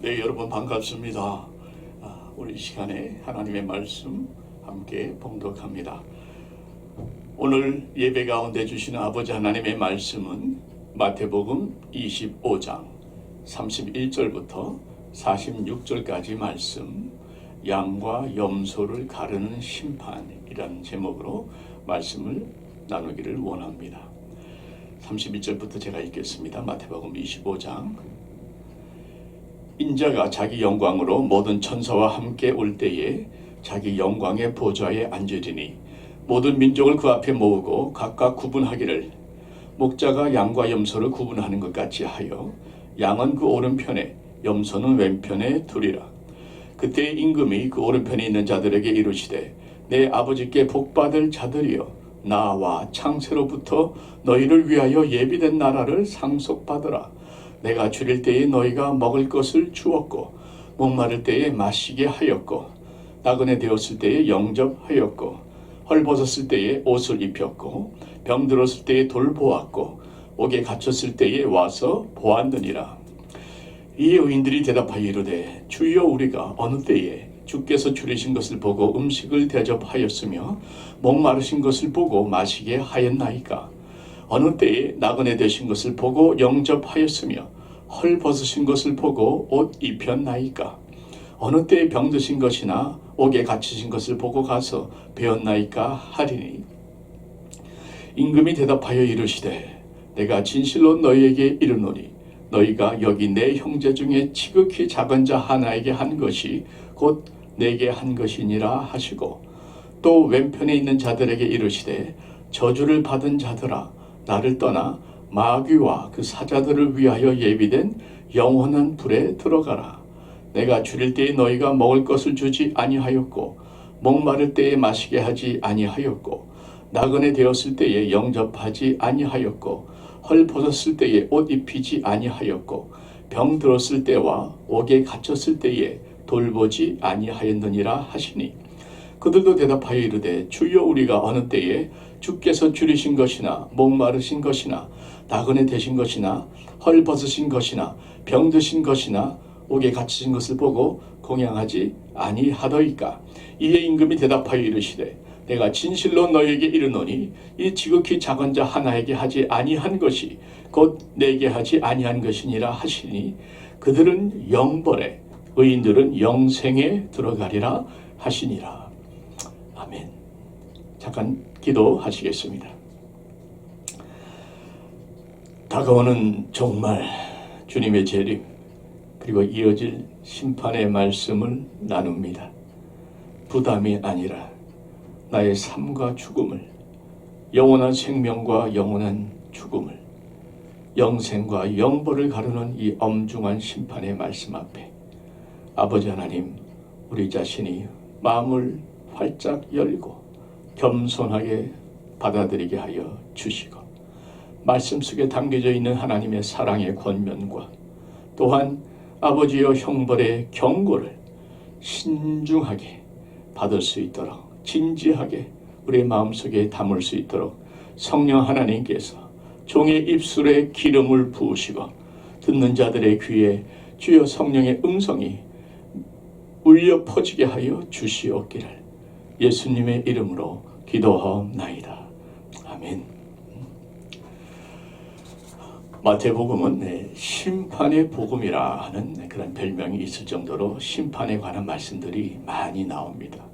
네, 여러분 반갑습니다. 우리 시간에 하나님의 말씀 함께 봉독합니다. 오늘 예배 가운데 주시는 아버지 하나님의 말씀은 마태복음 25장 31절부터 46절까지 말씀, 양과 염소를 가르는 심판이라는 제목으로 말씀을 나누기를 원합니다. 31절부터 제가 읽겠습니다. 마태복음 25장. 인자가 자기 영광으로 모든 천사와 함께 올 때에 자기 영광의 보좌에 앉으리니 모든 민족을 그 앞에 모으고 각각 구분하기를 목자가 양과 염소를 구분하는 것 같이 하여 양은 그 오른편에 염소는 왼편에 두리라. 그때 임금이 그 오른편에 있는 자들에게 이르시되 내 아버지께 복받을 자들이여 나와 창세로부터 너희를 위하여 예비된 나라를 상속받으라. 내가 줄일 때에 너희가 먹을 것을 주었고 목마를 때에 마시게 하였고 나그네 되었을 때에 영접하였고 헐벗었을 때에 옷을 입혔고 병들었을 때에 돌보았고 옥에 갇혔을 때에 와서 보았느니라. 이에 의인들이 대답하여 이르되 주여 우리가 어느 때에 주께서 줄이신 것을 보고 음식을 대접하였으며 목마르신 것을 보고 마시게 하였나이까? 어느 때에 나그네 되신 것을 보고 영접하였으며 헐벗으신 것을 보고 옷 입혔나이까? 어느 때에 병드신 것이나 옥에 갇히신 것을 보고 가서 배웠나이까 하리니 임금이 대답하여 이르시되 내가 진실로 너희에게 이르노니 너희가 여기 내 형제 중에 지극히 작은 자 하나에게 한 것이 곧 내게 한 것이니라 하시고 또 왼편에 있는 자들에게 이르시되 저주를 받은 자들아 나를 떠나 마귀와 그 사자들을 위하여 예비된 영원한 불에 들어가라. 내가 줄일 때에 너희가 먹을 것을 주지 아니하였고 목마를 때에 마시게 하지 아니하였고 나그네 되었을 때에 영접하지 아니하였고 헐벗었을 때에 옷 입히지 아니하였고 병들었을 때와 옥에 갇혔을 때에 돌보지 아니하였느니라 하시니 그들도 대답하여 이르되 주여 우리가 어느 때에 주께서 줄이신 것이나 목마르신 것이나 나그네 되신 것이나 헐벗으신 것이나 병드신 것이나 옥에 갇히신 것을 보고 공양하지 아니하더이까? 이에 임금이 대답하여 이르시되 내가 진실로 너희에게 이르노니 이 지극히 작은 자 하나에게 하지 아니한 것이 곧 내게 하지 아니한 것이니라 하시니 그들은 영벌에 의인들은 영생에 들어가리라 하시니라. 아멘. 잠깐 기도하시겠습니다. 다가오는 종말 주님의 재림 그리고 이어질 심판의 말씀을 나눕니다. 부담이 아니라 나의 삶과 죽음을, 영원한 생명과 영원한 죽음을, 영생과 영벌을 가르는 이 엄중한 심판의 말씀 앞에 아버지 하나님, 우리 자신이 마음을 활짝 열고 겸손하게 받아들이게 하여 주시고 말씀 속에 담겨져 있는 하나님의 사랑의 권면과 또한 아버지여 형벌의 경고를 신중하게 받을 수 있도록 진지하게 우리의 마음속에 담을 수 있도록 성령 하나님께서 종의 입술에 기름을 부으시고 듣는 자들의 귀에 주여 성령의 음성이 울려 퍼지게 하여 주시옵기를 예수님의 이름으로 기도하옵나이다. 아멘. 마태복음은 심판의 복음이라 하는 그런 별명이 있을 정도로 심판에 관한 말씀들이 많이 나옵니다.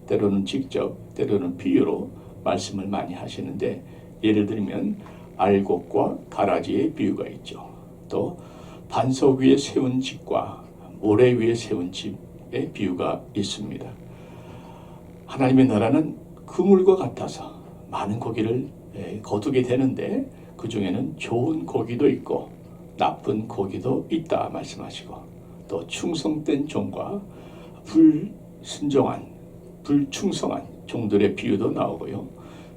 때로는 직접, 때로는 비유로 말씀을 많이 하시는데 예를 들면 알곡과 가라지의 비유가 있죠. 또 반석 위에 세운 집과 모래 위에 세운 집의 비유가 있습니다. 하나님의 나라는 그물과 같아서 많은 고기를 거두게 되는데 그 중에는 좋은 고기도 있고 나쁜 고기도 있다 말씀하시고 또 충성된 종과 불충성한 종들의 비유도 나오고요.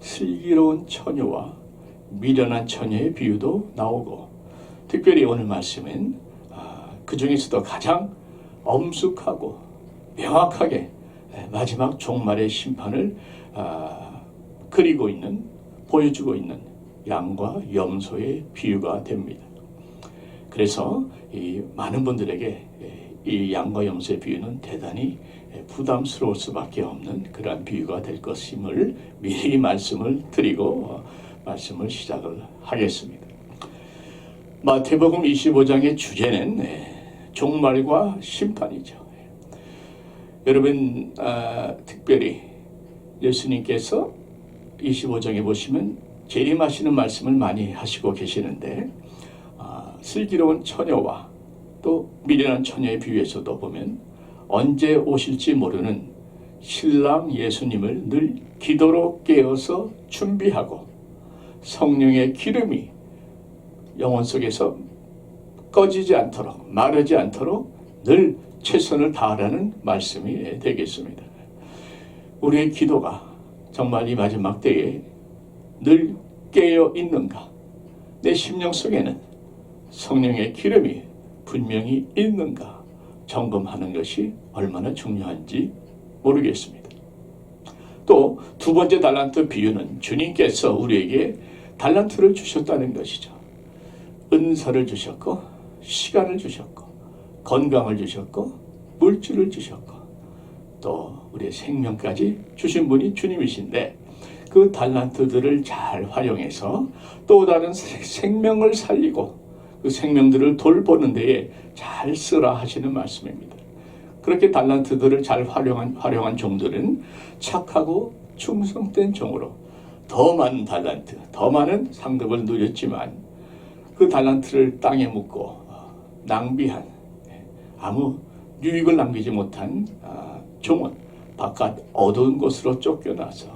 슬기로운 처녀와 미련한 처녀의 비유도 나오고 특별히 오늘 말씀은 그 중에서도 가장 엄숙하고 명확하게 마지막 종말의 심판을 그리고 있는 보여주고 있는 양과 염소의 비유가 됩니다. 그래서 이 많은 분들에게 이 양과 염소의 비유는 대단히 부담스러울 수밖에 없는 그러한 비유가 될 것임을 미리 말씀을 드리고 말씀을 시작을 하겠습니다. 마태복음 25장의 주제는 종말과 심판이죠. 여러분 특별히 예수님께서 25장에 보시면 재림하시는 말씀을 많이 하시고 계시는데 슬기로운 처녀와 또 미련한 처녀의 비유에서도 보면 언제 오실지 모르는 신랑 예수님을 늘 기도로 깨어서 준비하고 성령의 기름이 영혼 속에서 꺼지지 않도록 마르지 않도록 늘 최선을 다하라는 말씀이 되겠습니다. 우리의 기도가 정말 이 마지막 때에 늘 깨어 있는가? 내 심령 속에는 성령의 기름이 분명히 있는가? 점검하는 것이 얼마나 중요한지 모르겠습니다. 또 두 번째 달란트 비유는 주님께서 우리에게 달란트를 주셨다는 것이죠. 은사를 주셨고 시간을 주셨고 건강을 주셨고 물질을 주셨고 또 우리의 생명까지 주신 분이 주님이신데 그 달란트들을 잘 활용해서 또 다른 생명을 살리고 그 생명들을 돌보는 데에 잘 쓰라 하시는 말씀입니다. 그렇게 달란트들을 잘 활용한 종들은 착하고 충성된 종으로 더 많은 달란트, 더 많은 상급을 누렸지만 그 달란트를 땅에 묻고 낭비한 아무 유익을 남기지 못한 종은 바깥 어두운 곳으로 쫓겨나서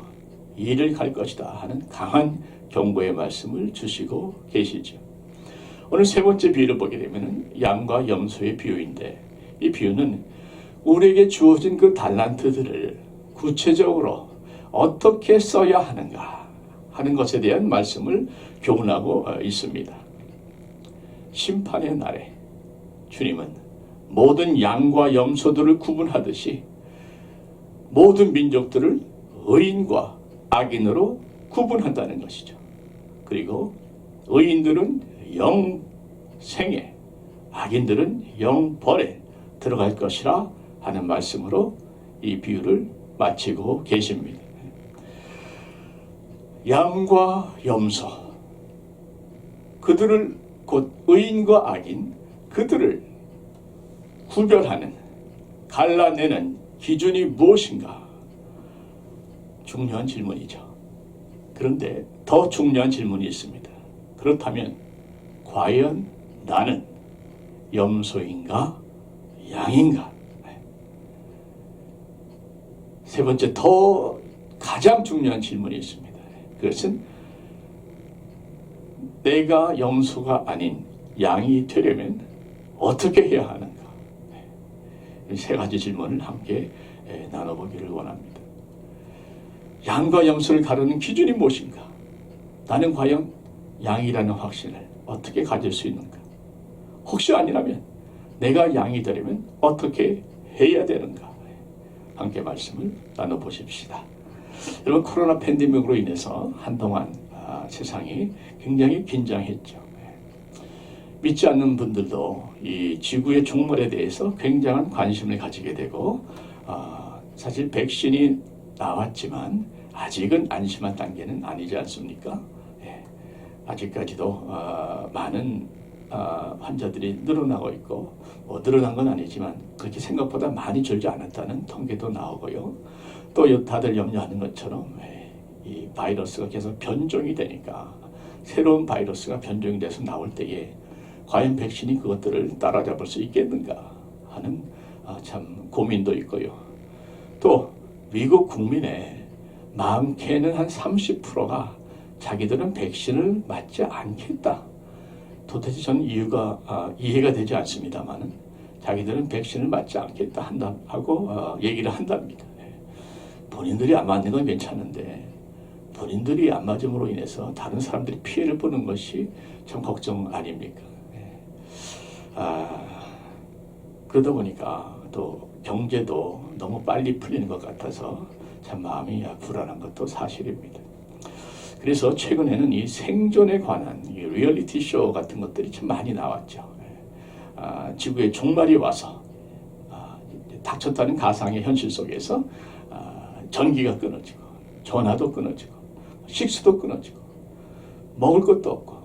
이를 갈 것이다 하는 강한 경고의 말씀을 주시고 계시죠. 오늘 세 번째 비유를 보게 되면 양과 염소의 비유인데 이 비유는 우리에게 주어진 그 달란트들을 구체적으로 어떻게 써야 하는가 하는 것에 대한 말씀을 교훈하고 있습니다. 심판의 날에 주님은 모든 양과 염소들을 구분하듯이 모든 민족들을 의인과 악인으로 구분한다는 것이죠. 그리고 의인들은 영생에, 악인들은 영벌에 들어갈 것이라 하는 말씀으로 이 비유를 마치고 계십니다. 양과 염소, 그들을 곧 의인과 악인, 그들을 구별하는, 갈라내는 기준이 무엇인가? 중요한 질문이죠. 그런데 더 중요한 질문이 있습니다. 그렇다면 과연 나는 염소인가 양인가? 세 번째 더 가장 중요한 질문이 있습니다. 그것은 내가 염소가 아닌 양이 되려면 어떻게 해야 하는가? 이 세 가지 질문을 함께 나눠보기를 원합니다. 양과 염소를 가르는 기준이 무엇인가? 나는 과연 양이라는 확신을 어떻게 가질 수 있는가? 혹시 아니라면 내가 양이 되려면 어떻게 해야 되는가? 함께 말씀을 나눠보십시다. 여러분, 코로나 팬데믹으로 인해서 한동안 세상이 굉장히 긴장했죠. 믿지 않는 분들도 이 지구의 종말에 대해서 굉장한 관심을 가지게 되고 사실 백신이 나왔지만 아직은 안심한 단계는 아니지 않습니까? 아직까지도 많은 환자들이 늘어나고 있고 늘어난 건 아니지만 그렇게 생각보다 많이 줄지 않았다는 통계도 나오고요. 또 다들 염려하는 것처럼 이 바이러스가 계속 변종이 되니까 새로운 바이러스가 변종이 돼서 나올 때에 과연 백신이 그것들을 따라잡을 수 있겠는가 하는 참 고민도 있고요. 또 미국 국민의 많게는 한 30%가 자기들은 백신을 맞지 않겠다. 도대체 전 이유가 이해가 되지 않습니다만은 자기들은 백신을 맞지 않겠다 하고 얘기를 한답니다. 본인들이 안 맞는 건 괜찮은데 본인들이 안 맞음으로 인해서 다른 사람들이 피해를 보는 것이 참 걱정 아닙니까? 그러다 보니까 또 경제도 너무 빨리 풀리는 것 같아서 참 마음이 불안한 것도 사실입니다. 그래서 최근에는 이 생존에 관한 이 리얼리티 쇼 같은 것들이 참 많이 나왔죠. 지구의 종말이 와서 닥쳤다는 가상의 현실 속에서 전기가 끊어지고 전화도 끊어지고 식수도 끊어지고 먹을 것도 없고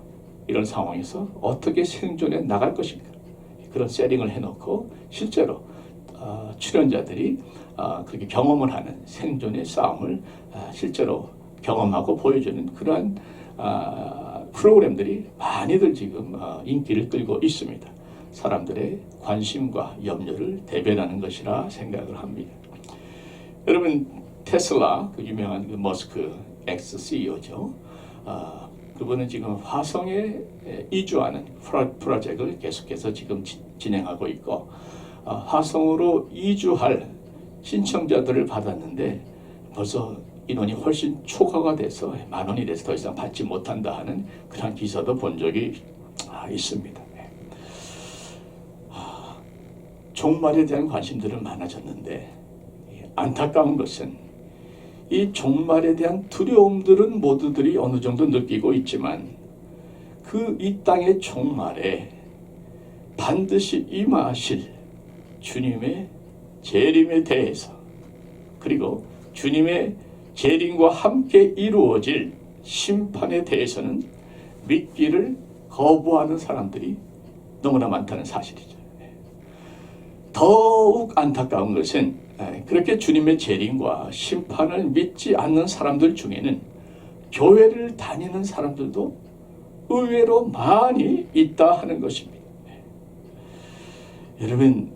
이런 상황에서 어떻게 생존해 나갈 것인가, 그런 세팅을 해놓고 실제로 출연자들이 그렇게 경험을 하는 생존의 싸움을 실제로 경험하고 보여주는 그러한 프로그램들이 많이들 지금 인기를 끌고 있습니다. 사람들의 관심과 염려를 대변하는 것이라 생각을 합니다. 여러분, 테슬라, 그 유명한 그 머스크 엑스 CEO죠. 그분은 지금 화성에 이주하는 프로젝트를 계속해서 지금 진행하고 있고, 화성으로 이주할 신청자들을 받았는데 벌써 인원이 훨씬 초과가 돼서 만원이 돼서 더 이상 받지 못한다 하는 그런 기사도 본 적이 있습니다. 종말에 대한 관심들은 많아졌는데 안타까운 것은 이 종말에 대한 두려움들은 모두들이 어느 정도 느끼고 있지만 그 이 땅의 종말에 반드시 임하실 주님의 재림에 대해서, 그리고 주님의 재림과 함께 이루어질 심판에 대해서는 믿기를 거부하는 사람들이 너무나 많다는 사실이죠. 더욱 안타까운 것은 그렇게 주님의 재림과 심판을 믿지 않는 사람들 중에는 교회를 다니는 사람들도 의외로 많이 있다 하는 것입니다. 여러분,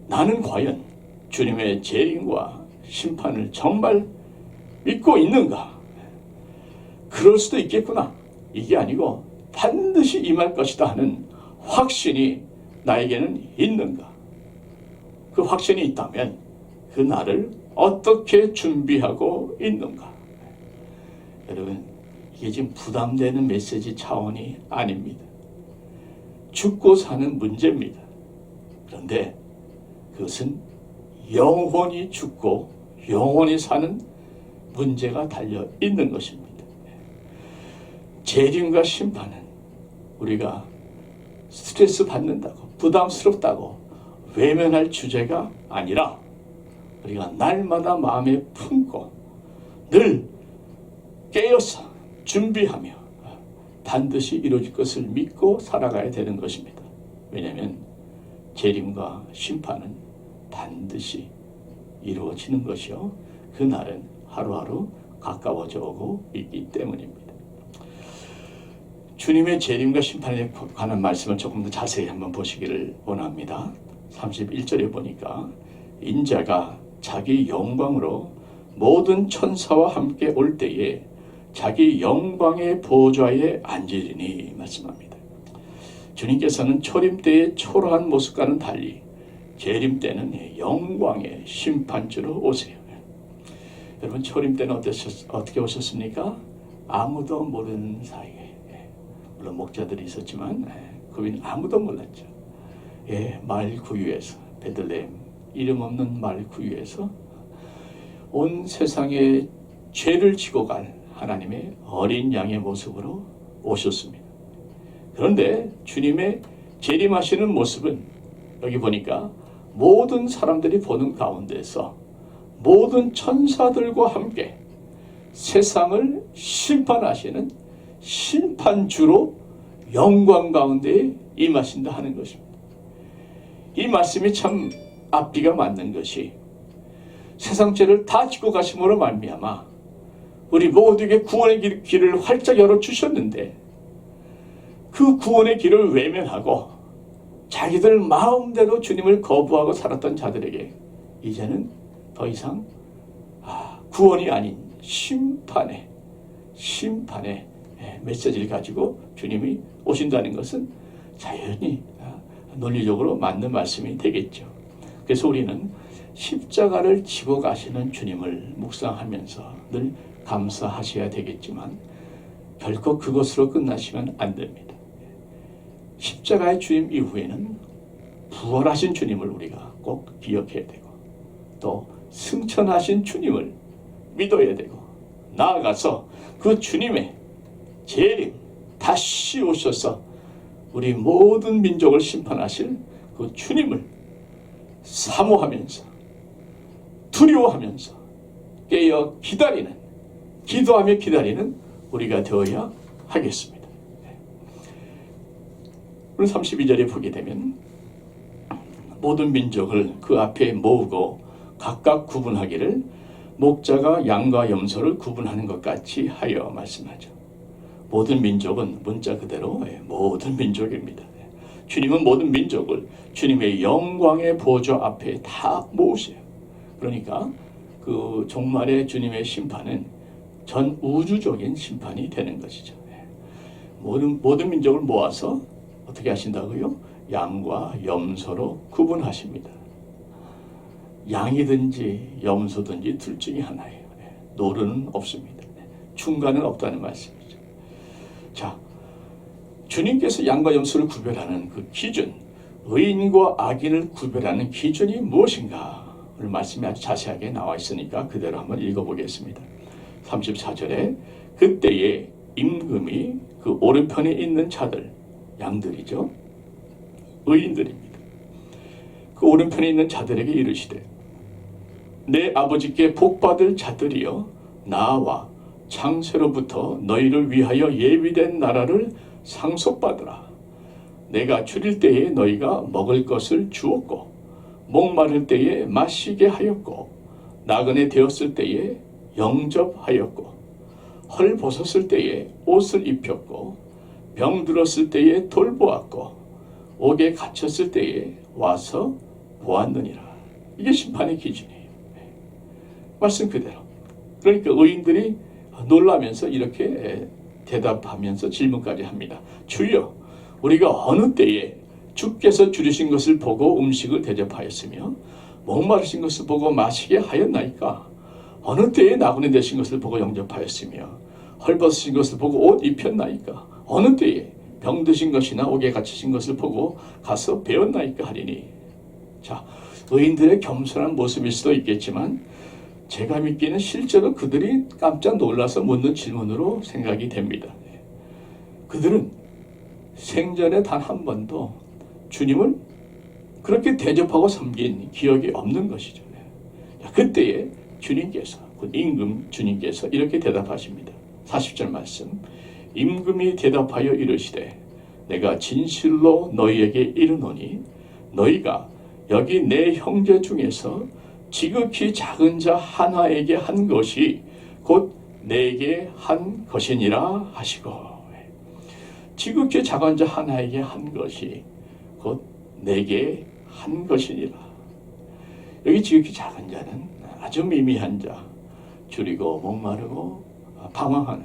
나는 과연 주님의 재림과 심판을 정말 믿고 있는가? 그럴 수도 있겠구나. 이게 아니고 반드시 임할 것이다 하는 확신이 나에게는 있는가? 그 확신이 있다면 그 날을 어떻게 준비하고 있는가? 여러분, 이게 지금 부담되는 메시지 차원이 아닙니다. 죽고 사는 문제입니다. 그런데 그것은 영원히 죽고 영원히 사는 문제가 달려 있는 것입니다. 재림과 심판은 우리가 스트레스 받는다고, 부담스럽다고 외면할 주제가 아니라 우리가 날마다 마음에 품고 늘 깨어서 준비하며 반드시 이루어질 것을 믿고 살아가야 되는 것입니다. 왜냐하면 재림과 심판은 반드시 이루어지는 것이요, 그날은 하루하루 가까워져 오고 있기 때문입니다. 주님의 재림과 심판에 관한 말씀을 조금 더 자세히 한번 보시기를 원합니다. 31절에 보니까 인자가 자기 영광으로 모든 천사와 함께 올 때에 자기 영광의 보좌에 앉으리니 말씀합니다. 주님께서는 초림 때의 초라한 모습과는 달리 재림 때는 영광의 심판주로 오세요. 여러분, 초림 때는 어떻게 오셨습니까? 아무도 모르는 사이에, 물론 목자들이 있었지만 그는 아무도 몰랐죠. 마을 구유에서, 베들레헴 이름 없는 마을 구유에서 온 세상에 죄를 지고 갈 하나님의 어린 양의 모습으로 오셨습니다. 그런데 주님의 재림하시는 모습은 여기 보니까 모든 사람들이 보는 가운데서 모든 천사들과 함께 세상을 심판하시는 심판주로 영광 가운데 임하신다 하는 것입니다. 이 말씀이 참 앞뒤가 맞는 것이, 세상 죄를 다 지고 가심으로 말미암아 우리 모두에게 구원의 길을 활짝 열어주셨는데 그 구원의 길을 외면하고 자기들 마음대로 주님을 거부하고 살았던 자들에게 이제는 더 이상 구원이 아닌 심판의 메시지를 가지고 주님이 오신다는 것은 자연히 논리적으로 맞는 말씀이 되겠죠. 그래서 우리는 십자가를 지고 가시는 주님을 묵상하면서 늘 감사하셔야 되겠지만 결코 그것으로 끝나시면 안 됩니다. 십자가의 주님 이후에는 부활하신 주님을 우리가 꼭 기억해야 되고, 또 승천하신 주님을 믿어야 되고, 나아가서 그 주님의 재림, 다시 오셔서 우리 모든 민족을 심판하실 그 주님을 사모하면서 두려워하면서 깨어 기다리는, 기도하며 기다리는 우리가 되어야 하겠습니다. 오늘 32절에 보게 되면 모든 민족을 그 앞에 모으고 각각 구분하기를 목자가 양과 염소를 구분하는 것 같이 하여 말씀하죠. 모든 민족은 문자 그대로 모든 민족입니다. 주님은 모든 민족을 주님의 영광의 보좌 앞에 다 모으세요. 그러니까 그 종말의 주님의 심판은 전 우주적인 심판이 되는 것이죠. 모든 민족을 모아서 어떻게 하신다고요? 양과 염소로 구분하십니다. 양이든지 염소든지 둘 중에 하나예요. 노르는 없습니다. 중간은 없다는 말씀이죠. 자, 주님께서 양과 염소를 구별하는 그 기준, 의인과 악인을 구별하는 기준이 무엇인가? 오늘 말씀이 아주 자세하게 나와 있으니까 그대로 한번 읽어보겠습니다. 34절에 그때에 임금이 그 오른편에 있는 자들, 양들이죠. 의인들입니다. 그 오른편에 있는 자들에게 이르시되 내 아버지께 복받을 자들이여 나와 창세로부터 너희를 위하여 예비된 나라를 상속받으라. 내가 줄일 때에 너희가 먹을 것을 주었고 목마를 때에 마시게 하였고 나그네 되었을 때에 영접하였고 헐 벗었을 때에 옷을 입혔고 병들었을 때에 돌보았고 옥에 갇혔을 때에 와서 보았느니라. 이게 심판의 기준이에요. 말씀 그대로. 그러니까 의인들이 놀라면서 이렇게 대답하면서 질문까지 합니다. 주여, 우리가 어느 때에 주께서 줄이신 것을 보고 음식을 대접하였으며 목마르신 것을 보고 마시게 하였나이까? 어느 때에 나그네 되신 것을 보고 영접하였으며 헐벗으신 것을 보고 옷 입혔나이까? 어느 때에 병드신 것이나 옥에 갇히신 것을 보고 가서 배웠나이까 하리니. 자, 의인들의 겸손한 모습일 수도 있겠지만 제가 믿기는 실제로 그들이 깜짝 놀라서 묻는 질문으로 생각이 됩니다. 그들은 생전에 단 한 번도 주님을 그렇게 대접하고 섬긴 기억이 없는 것이죠. 그때에 주님께서, 곧 임금 주님께서 이렇게 대답하십니다. 40절 말씀. 임금이 대답하여 이르시되 내가 진실로 너희에게 이르노니 너희가 여기 내 형제 중에서 지극히 작은 자 하나에게 한 것이 곧 내게 한 것이니라 하시고, 지극히 작은 자 하나에게 한 것이 곧 내게 한 것이니라. 여기 지극히 작은 자는 아주 미미한 자, 줄이고 목마르고 방황하는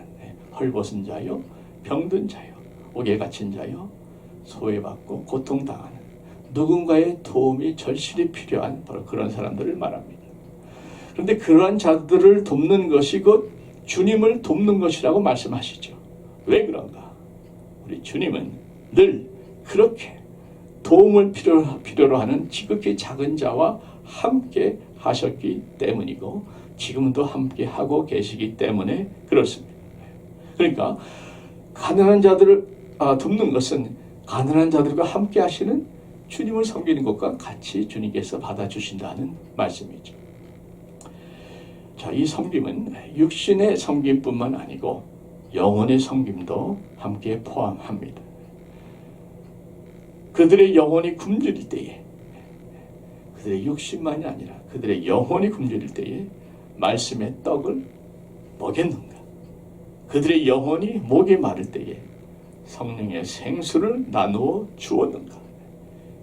헐벗은 자요, 병든 자요, 옥에 갇힌 자요, 소외받고 고통당하는 누군가의 도움이 절실히 필요한 바로 그런 사람들을 말합니다. 그런데 그러한 자들을 돕는 것이 곧 주님을 돕는 것이라고 말씀하시죠. 왜 그런가? 우리 주님은 늘 그렇게 도움을 필요로 하는 지극히 작은 자와 함께 하셨기 때문이고 지금도 함께 하고 계시기 때문에 그렇습니다. 그러니까 가난한 자들을 돕는 것은 가난한 자들과 함께 하시는 주님을 섬기는 것과 같이 주님께서 받아주신다는 말씀이죠. 자, 이 섬김은 육신의 섬김뿐만 아니고 영혼의 섬김도 함께 포함합니다. 그들의 영혼이 굶주릴 때에, 그들의 육신만이 아니라 그들의 영혼이 굶주릴 때에 말씀의 떡을 먹였는가? 그들의 영혼이 목이 마를 때에 성령의 생수를 나누어 주었는가?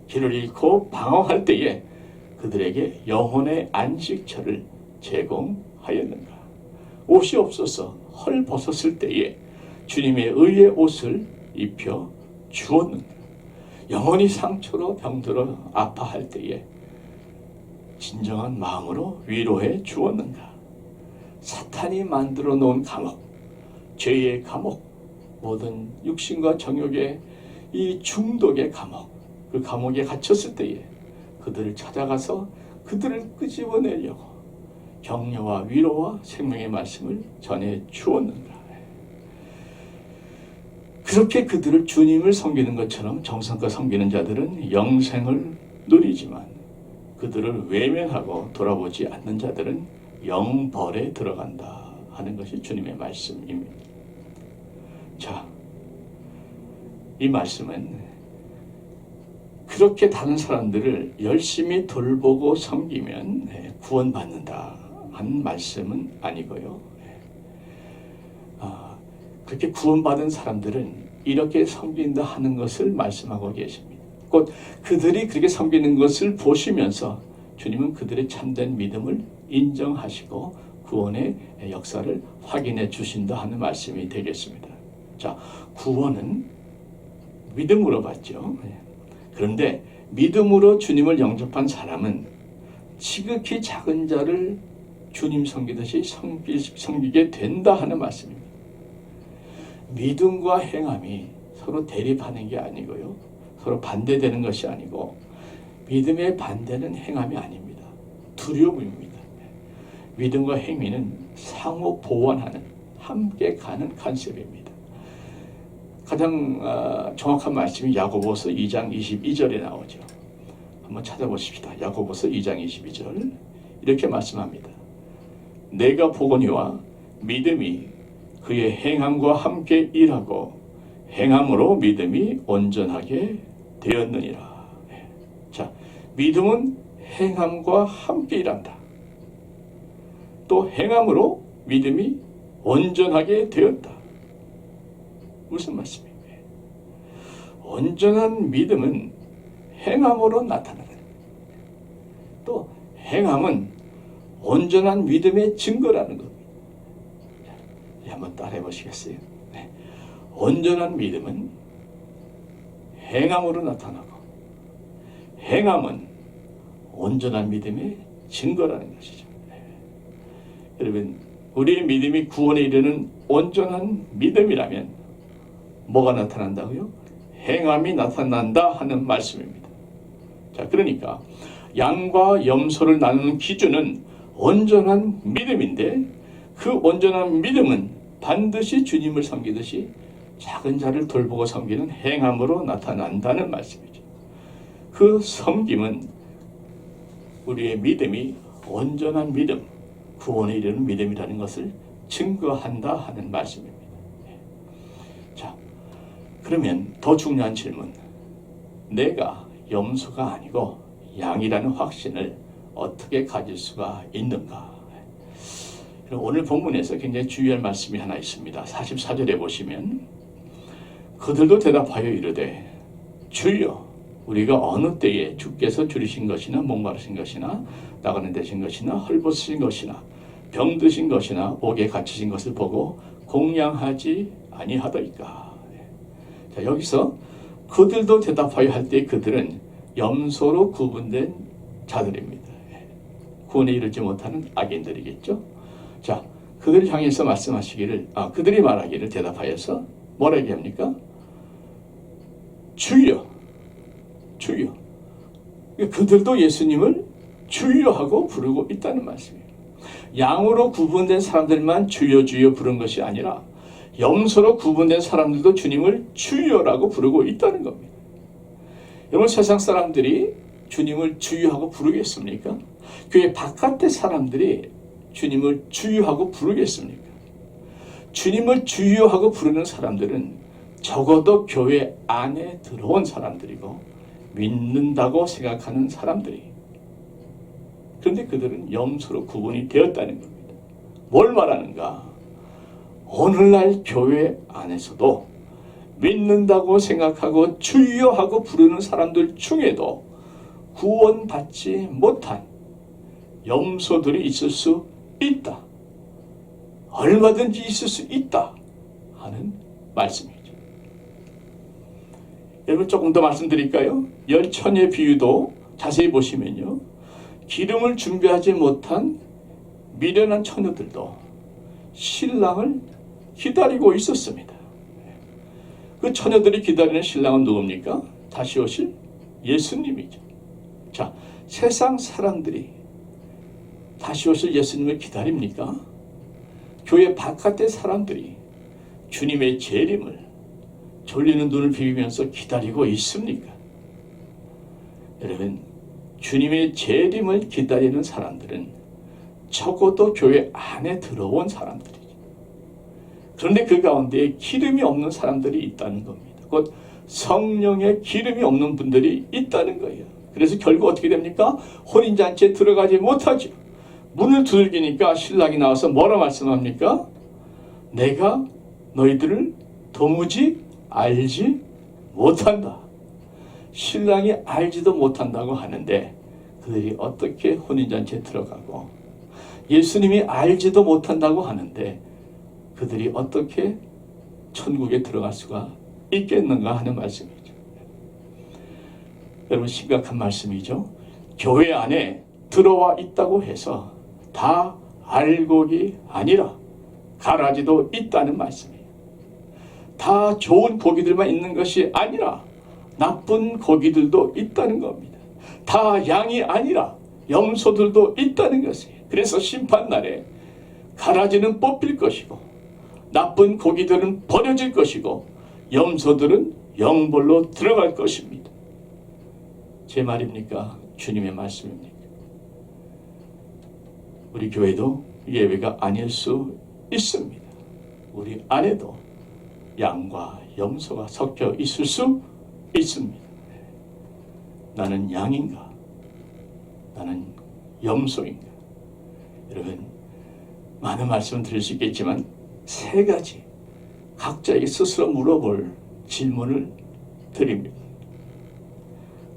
길을 잃고 방황할 때에 그들에게 영혼의 안식처를 제공하였는가? 옷이 없어서 헐 벗었을 때에 주님의 의의 옷을 입혀 주었는가? 영혼이 상처로 병들어 아파할 때에 진정한 마음으로 위로해 주었는가? 사탄이 만들어 놓은 감옥, 죄의 감옥, 모든 육신과 정욕의 이 중독의 감옥, 그 감옥에 갇혔을 때에 그들을 찾아가서 그들을 끄집어내려고 격려와 위로와 생명의 말씀을 전해 주었는가? 그렇게 그들을 주님을 섬기는 것처럼 정성껏 섬기는 자들은 영생을 누리지만 그들을 외면하고 돌아보지 않는 자들은 영벌에 들어간다 하는 것이 주님의 말씀입니다. 자, 이 말씀은 그렇게 다른 사람들을 열심히 돌보고 섬기면 구원받는다 하는 말씀은 아니고요. 그렇게 구원받은 사람들은 이렇게 섬긴다 하는 것을 말씀하고 계십니다. 곧 그들이 그렇게 섬기는 것을 보시면서 주님은 그들의 참된 믿음을 인정하시고 구원의 역사를 확인해 주신다 하는 말씀이 되겠습니다. 자, 구원은 믿음으로 받죠. 그런데 믿음으로 주님을 영접한 사람은 지극히 작은 자를 주님 섬기듯이 섬기게 된다 하는 말씀입니다. 믿음과 행함이 서로 대립하는 게 아니고요. 서로 반대되는 것이 아니고 믿음의 반대는 행함이 아닙니다. 두려움입니다. 믿음과 행위는 상호 보완하는 함께 가는 컨셉입니다. 가장 정확한 말씀이 야고보서 2장 22절에 나오죠. 한번 찾아보십시다. 야고보서 2장 22절 이렇게 말씀합니다. 내가 보거니와 믿음이 그의 행함과 함께 일하고 행함으로 믿음이 온전하게 되었느니라. 자, 믿음은 행함과 함께 일한다. 또 행함으로 믿음이 온전하게 되었다. 무슨 말씀이에요? 온전한 믿음은 행함으로 나타나는, 또 행함은 온전한 믿음의 증거라는 겁니다. 한번 따라해 보시겠어요? 네. 온전한 믿음은 행함으로 나타나고 행함은 온전한 믿음의 증거라는 것이죠. 네. 여러분, 우리의 믿음이 구원에 이르는 온전한 믿음이라면 뭐가 나타난다고요? 행함이 나타난다 하는 말씀입니다. 자, 그러니까 양과 염소를 나누는 기준은 온전한 믿음인데 그 온전한 믿음은 반드시 주님을 섬기듯이 작은 자를 돌보고 섬기는 행함으로 나타난다는 말씀이죠. 그 섬김은 우리의 믿음이 온전한 믿음, 구원에 이르는 믿음이라는 것을 증거한다 하는 말씀입니다. 자, 그러면 더 중요한 질문, 내가 염소가 아니고 양이라는 확신을 어떻게 가질 수가 있는가? 오늘 본문에서 굉장히 주의할 말씀이 하나 있습니다. 44절에 보시면 그들도 대답하여 이르되 주여 우리가 어느 때에 주께서 줄이신 것이나 목마르신 것이나 나가는 데신 것이나 헐벗으신 것이나 병드신 것이나 옥에 갇히신 것을 보고 공양하지 아니하더이까. 자, 여기서 그들도 대답하여 할 때 그들은 염소로 구분된 자들입니다. 구원에 이르지 못하는 악인들이겠죠. 자, 그들을 향해서 말씀하시기를, 그들이 말하기를 대답하여서 뭐라 얘기합니까? 주여, 주여. 그들도 예수님을 주여 하고 부르고 있다는 말씀이에요. 양으로 구분된 사람들만 주여 주여 부른 것이 아니라 염소로 구분된 사람들도 주님을 주여라고 부르고 있다는 겁니다. 여러분, 세상 사람들이 주님을 주여하고 부르겠습니까? 교회 바깥의 사람들이 주님을 주여하고 부르겠습니까? 주님을 주여하고 부르는 사람들은 적어도 교회 안에 들어온 사람들이고 믿는다고 생각하는 사람들이, 그런데 그들은 염소로 구분이 되었다는 겁니다. 뭘 말하는가? 오늘날 교회 안에서도 믿는다고 생각하고 주여하고 부르는 사람들 중에도 구원받지 못한 염소들이 있을 수 있다. 얼마든지 있을 수 있다 하는 말씀이죠. 여러분, 조금 더 말씀드릴까요? 열처녀의 비유도 자세히 보시면요, 기름을 준비하지 못한 미련한 처녀들도 신랑을 기다리고 있었습니다. 그 처녀들이 기다리는 신랑은 누굽니까? 다시 오실 예수님이죠. 자, 세상 사람들이 다시 오실 예수님을 기다립니까? 교회 바깥의 사람들이 주님의 재림을 졸리는 눈을 비비면서 기다리고 있습니까? 여러분, 주님의 재림을 기다리는 사람들은 적어도 교회 안에 들어온 사람들이죠. 그런데 그 가운데 기름이 없는 사람들이 있다는 겁니다. 곧 성령의 기름이 없는 분들이 있다는 거예요. 그래서 결국 어떻게 됩니까? 혼인잔치에 들어가지 못하죠. 문을 두들기니까 신랑이 나와서 뭐라 말씀합니까? 내가 너희들을 도무지 알지 못한다. 신랑이 알지도 못한다고 하는데 그들이 어떻게 혼인잔치에 들어가고, 예수님이 알지도 못한다고 하는데 그들이 어떻게 천국에 들어갈 수가 있겠는가 하는 말씀이죠. 여러분, 심각한 말씀이죠. 교회 안에 들어와 있다고 해서 다 알곡이 아니라 가라지도 있다는 말씀이에요. 다 좋은 고기들만 있는 것이 아니라 나쁜 고기들도 있다는 겁니다. 다 양이 아니라 염소들도 있다는 것이에요. 그래서 심판날에 가라지는 뽑힐 것이고 나쁜 고기들은 버려질 것이고 염소들은 영벌로 들어갈 것입니다. 제 말입니까? 주님의 말씀입니까? 우리 교회도 예외가 아닐 수 있습니다. 우리 안에도 양과 염소가 섞여 있을 수 있습니다. 나는 양인가? 나는 염소인가? 여러분, 많은 말씀을 드릴 수 있겠지만 세 가지 각자에게 스스로 물어볼 질문을 드립니다.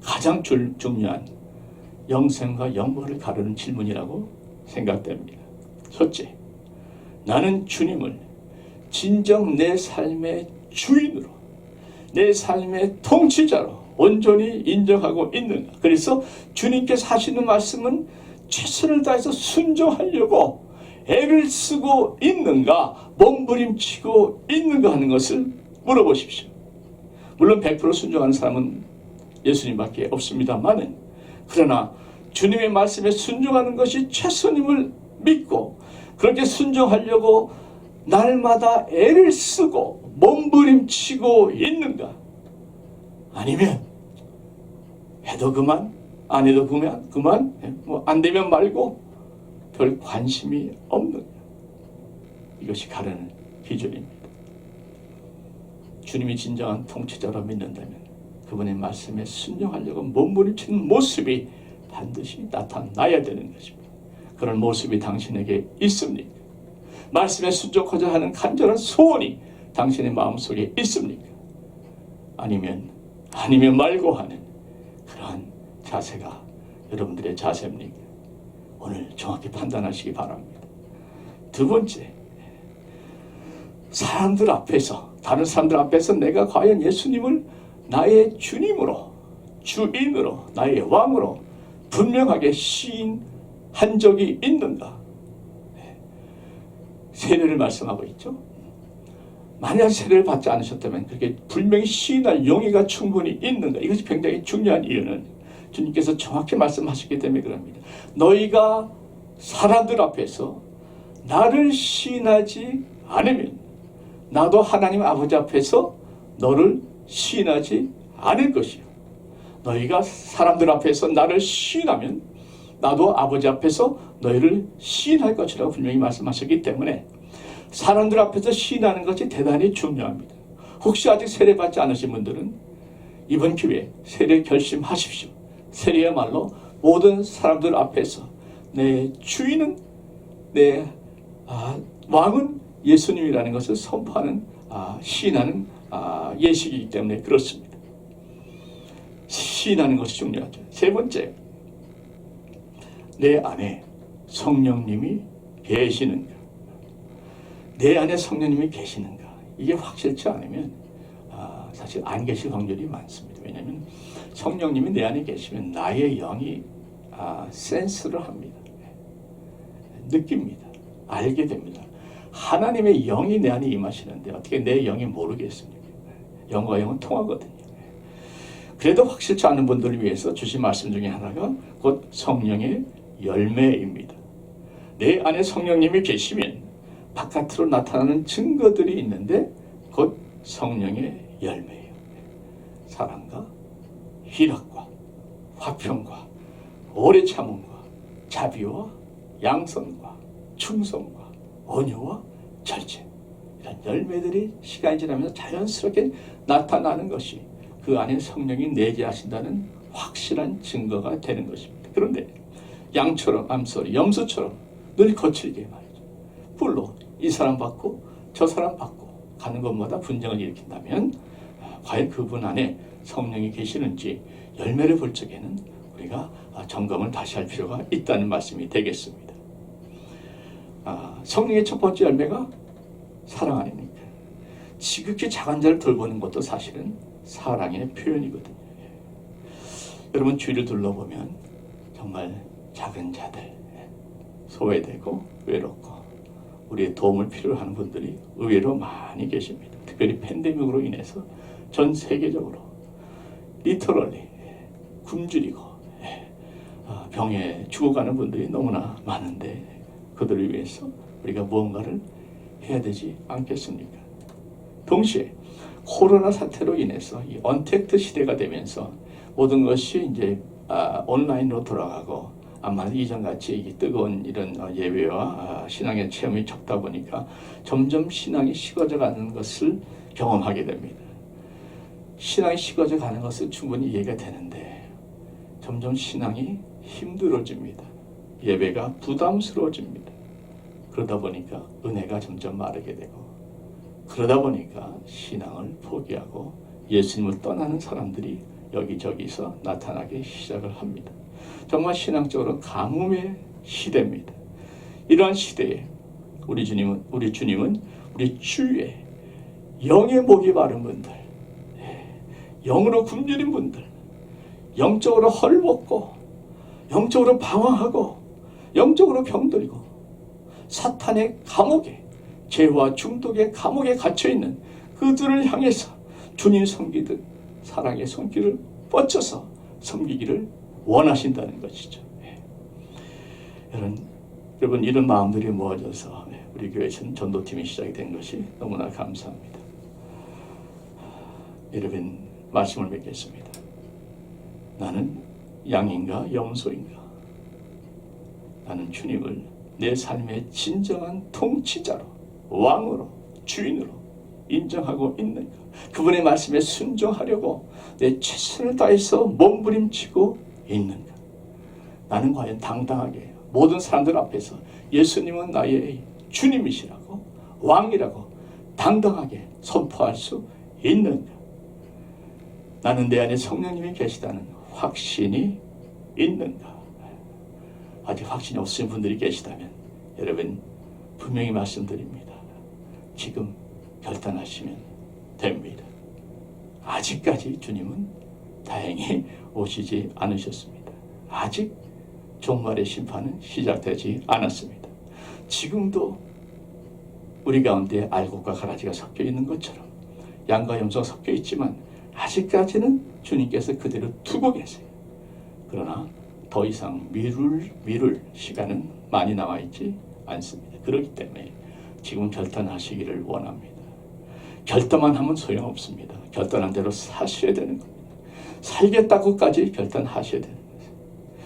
가장 중요한 영생과 영벌을 가르는 질문이라고 생각됩니다. 첫째, 나는 주님을 진정 내 삶의 주인으로, 내 삶의 통치자로 온전히 인정하고 있는가? 그래서 주님께서 하시는 말씀은 최선을 다해서 순종하려고 애를 쓰고 있는가, 몸부림치고 있는가 하는 것을 물어보십시오. 물론 100% 순종하는 사람은 예수님밖에 없습니다만은, 그러나 주님의 말씀에 순종하는 것이 최선임을 믿고 그렇게 순종하려고 날마다 애를 쓰고 몸부림치고 있는가? 아니면 해도 그만, 안 해도 그만, 안 되면 말고 별 관심이 없는, 이것이 가르는 기준입니다. 주님이 진정한 통치자로 믿는다면 그분의 말씀에 순종하려고 몸부림치는 모습이 반드시 나타나야 되는 것입니다. 그런 모습이 당신에게 있습니까? 말씀에 순종하자 하는 간절한 소원이 당신의 마음속에 있습니까? 아니면 말고 하는 그러한 자세가 여러분들의 자세입니까? 오늘 정확히 판단하시기 바랍니다. 두 번째, 다른 사람들 앞에서 내가 과연 예수님을 나의 주님으로, 주인으로, 나의 왕으로 분명하게 시인한 적이 있는가? 세례를 말씀하고 있죠. 만약 세례를 받지 않으셨다면 그렇게 분명히 시인할 용의가 충분히 있는가? 이것이 굉장히 중요한 이유는 주님께서 정확히 말씀하셨기 때문에 그럽니다. 너희가 사람들 앞에서 나를 시인하지 않으면 나도 하나님 아버지 앞에서 너를 시인하지 않을 것이요. 너희가 사람들 앞에서 나를 시인하면 나도 아버지 앞에서 너희를 시인할 것이라고 분명히 말씀하셨기 때문에 사람들 앞에서 시인하는 것이 대단히 중요합니다. 혹시 아직 세례받지 않으신 분들은 이번 기회에 세례 결심하십시오. 세례야말로 모든 사람들 앞에서 내 주인은, 내 왕은 예수님이라는 것을 선포하는, 시인하는 예식이기 때문에 그렇습니다. 시인하는 것이 중요하죠. 세 번째, 내 안에 성령님이 계시는가? 내 안에 성령님이 계시는가? 이게 확실치 않으면 사실 안 계실 확률이 많습니다. 왜냐하면 성령님이 내 안에 계시면 나의 영이 센스를 합니다. 느낍니다. 알게 됩니다. 하나님의 영이 내 안에 임하시는데 어떻게 내 영이 모르겠습니까? 영과 영은 통하거든요. 그래도 확실치 않은 분들을 위해서 주신 말씀 중에 하나가 곧 성령의 열매입니다. 내 안에 성령님이 계시면 바깥으로 나타나는 증거들이 있는데 곧 성령의 열매예요. 사랑과 희락과 화평과 오래 참음과 자비와 양선과 충성과 온유와 절제, 이런 열매들이 시간이 지나면서 자연스럽게 나타나는 것이 그 안에 성령이 내재하신다는 확실한 증거가 되는 것입니다. 그런데 양처럼 염소처럼 늘 거칠게 말이죠. 불로 이 사람 받고 저 사람 받고 가는 것마다 분쟁을 일으킨다면 과연 그분 안에 성령이 계시는지 열매를 볼 적에는 우리가 점검을 다시 할 필요가 있다는 말씀이 되겠습니다. 성령의 첫 번째 열매가 사랑 아닙니까? 지극히 작은 자를 돌보는 것도 사실은 사랑의 표현이거든요. 여러분 주위를 둘러보면 정말 작은 자들, 소외되고 외롭고 우리의 도움을 필요로 하는 분들이 의외로 많이 계십니다. 특별히 팬데믹으로 인해서 전 세계적으로 리터럴리 굶주리고 병에 죽어가는 분들이 너무나 많은데 그들을 위해서 우리가 무언가를 해야 되지 않겠습니까? 동시에 코로나 사태로 인해서 이 언택트 시대가 되면서 모든 것이 이제 온라인으로 돌아가고 아마 이전같이 이 뜨거운 이런 예배와 신앙의 체험이 적다 보니까 점점 신앙이 식어져 가는 것을 경험하게 됩니다. 신앙이 식어져 가는 것은 충분히 이해가 되는데 점점 신앙이 힘들어집니다. 예배가 부담스러워집니다. 그러다 보니까 은혜가 점점 마르게 되고 그러다 보니까 신앙을 포기하고 예수님을 떠나는 사람들이 여기저기서 나타나기 시작을 합니다. 정말 신앙적으로 가뭄의 시대입니다. 이러한 시대에 우리 주님은 우리 주위에 영의 목이 마른 분들, 영으로 굶주린 분들, 영적으로 헐벗고 영적으로 방황하고 영적으로 병들고 사탄의 감옥에, 죄와 중독의 감옥에 갇혀있는 그들을 향해서 주님 섬기듯 사랑의 손길을 뻗쳐서 섬기기를 원하신다는 것이죠. 여러분 이런 마음들이 모아져서 우리 교회에서는 전도팀이 시작이 된 것이 너무나 감사합니다. 여러분 말씀을 맺겠습니다. 나는 양인가 염소인가? 나는 주님을 내 삶의 진정한 통치자로, 왕으로, 주인으로 인정하고 있는가? 그분의 말씀에 순종하려고 내 최선을 다해서 몸부림치고 있는가? 나는 과연 당당하게 모든 사람들 앞에서 예수님은 나의 주님이시라고, 왕이라고 당당하게 선포할 수 있는가? 나는 내 안에 성령님이 계시다는 확신이 있는가? 아직 확신이 없으신 분들이 계시다면 여러분 분명히 말씀드립니다. 지금 결단하시면 됩니다. 아직까지 주님은 다행히 오시지 않으셨습니다. 아직 종말의 심판은 시작되지 않았습니다. 지금도 우리 가운데 알곡과 가라지가 섞여 있는 것처럼 양과 염소가 섞여 있지만 아직까지는 주님께서 그대로 두고 계세요. 그러나 더 이상 미룰 시간은 많이 남아있지 않습니다. 그렇기 때문에 지금 결단하시기를 원합니다. 결단만 하면 소용없습니다. 결단한 대로 사셔야 되는 겁니다. 살겠다고까지 결단하셔야 되는 거예요.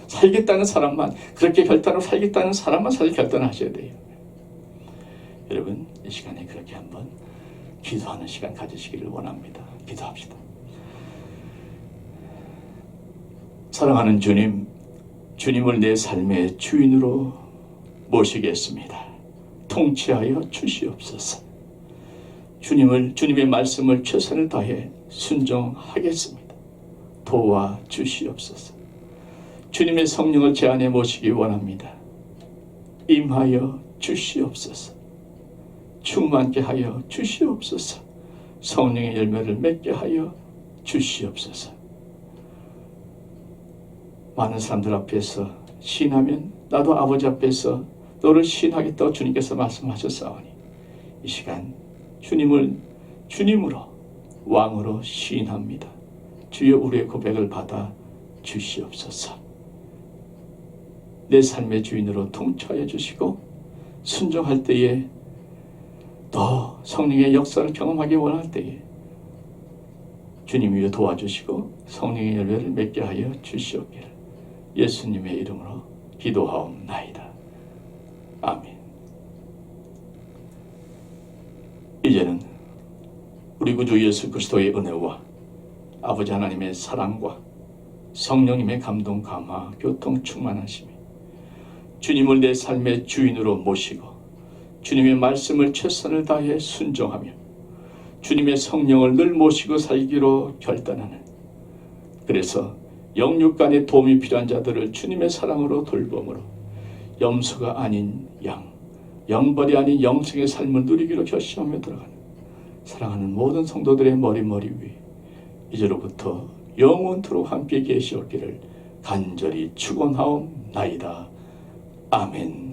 살겠다는 사람만, 그렇게 결단하고 살겠다는 사람만 사실 결단하셔야 돼요. 여러분 이 시간에 그렇게 한번 기도하는 시간 가지시기를 원합니다. 기도합시다. 사랑하는 주님, 주님을 내 삶의 주인으로 모시겠습니다. 통치하여 주시옵소서. 주님의 말씀을 최선을 다해 순종하겠습니다. 도와 주시옵소서. 주님의 성령을 제 안에 모시기 원합니다. 임하여 주시옵소서. 충만케 하여 주시옵소서. 성령의 열매를 맺게 하여 주시옵소서. 많은 사람들 앞에서 시인하면 나도 아버지 앞에서 너를 시인하겠다고 주님께서 말씀하셨사오니 이 시간 주님을 주님으로 왕으로 시인합니다. 주여 우리의 고백을 받아 주시옵소서. 내 삶의 주인으로 통치하여 주시고 순종할 때에 또 성령의 역사를 경험하기 원할 때에 주님이 도와주시고 성령의 열매를 맺게 하여 주시옵기를 예수님의 이름으로 기도하옵나이다. 아멘. 이제는 우리 구주 예수 그리스도의 은혜와 아버지 하나님의 사랑과 성령님의 감동, 감화, 교통, 충만하심이 주님을 내 삶의 주인으로 모시고 주님의 말씀을 최선을 다해 순종하며 주님의 성령을 늘 모시고 살기로 결단하는, 그래서 영육간의 도움이 필요한 자들을 주님의 사랑으로 돌봄으로 염소가 아닌 양, 영벌이 아닌 영생의 삶을 누리기로 결심하며 들어가는 사랑하는 모든 성도들의 머리 위 이제로부터 영원토록 함께 계시옵기를 간절히 축원하옵나이다. 아멘.